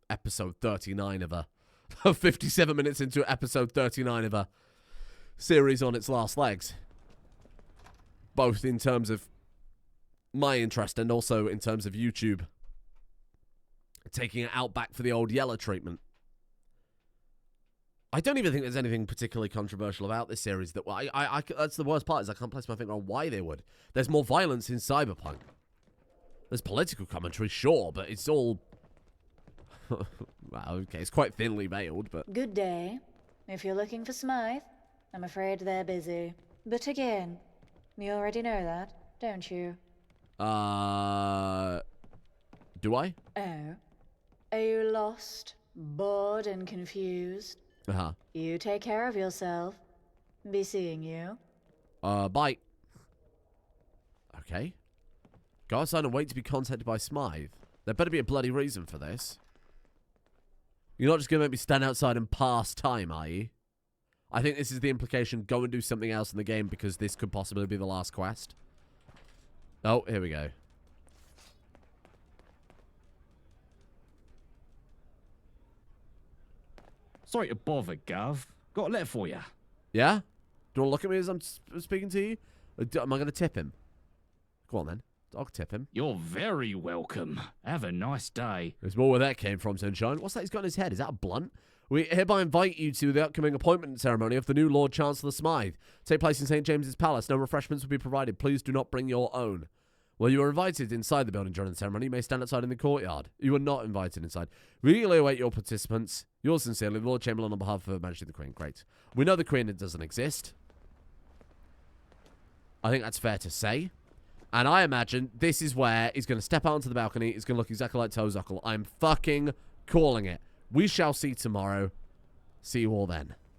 episode 39 of 57 minutes into episode 39 of a series on its last legs. Both in terms of my interest and also in terms of YouTube taking it out back for the old Yeller treatment. I don't even think there's anything particularly controversial about this series. That that's the worst part, is I can't place my finger on why they would. There's more violence in Cyberpunk. There's political commentary, sure, but it's all... well, okay, it's quite thinly veiled, but... Good day. If you're looking for Smythe, I'm afraid they're busy. But again, you already know that, don't you? Do I? Oh. Are you lost, bored, and confused? Uh-huh. You take care of yourself. Be seeing you. Bye. Okay. Go outside and wait to be contacted by Smythe. There better be a bloody reason for this. You're not just going to make me stand outside and pass time, are you? I think this is the implication. Go and do something else in the game because this could possibly be the last quest. Oh, here we go. Sorry to bother, Gov. Got a letter for you. Yeah? Do you want to look at me as I'm speaking to you? Am I going to tip him? Go on, then. I'll tip him. You're very welcome. Have a nice day. There's more where that came from, Sunshine. What's that he's got in his head? Is that a blunt? We hereby invite you to the upcoming appointment ceremony of the new Lord Chancellor Smythe. Take place in St. James's Palace. No refreshments will be provided. Please do not bring your own. Well, you are invited inside the building during the ceremony. You may stand outside in the courtyard. You are not invited inside. We eagerly await your participants. Yours sincerely, the Lord Chamberlain, on behalf of Her Majesty the Queen. Great. We know the Queen doesn't exist. I think that's fair to say. And I imagine this is where he's going to step out onto the balcony. He's going to look exactly like Toe Zuckle. I'm fucking calling it. We shall see tomorrow. See you all then.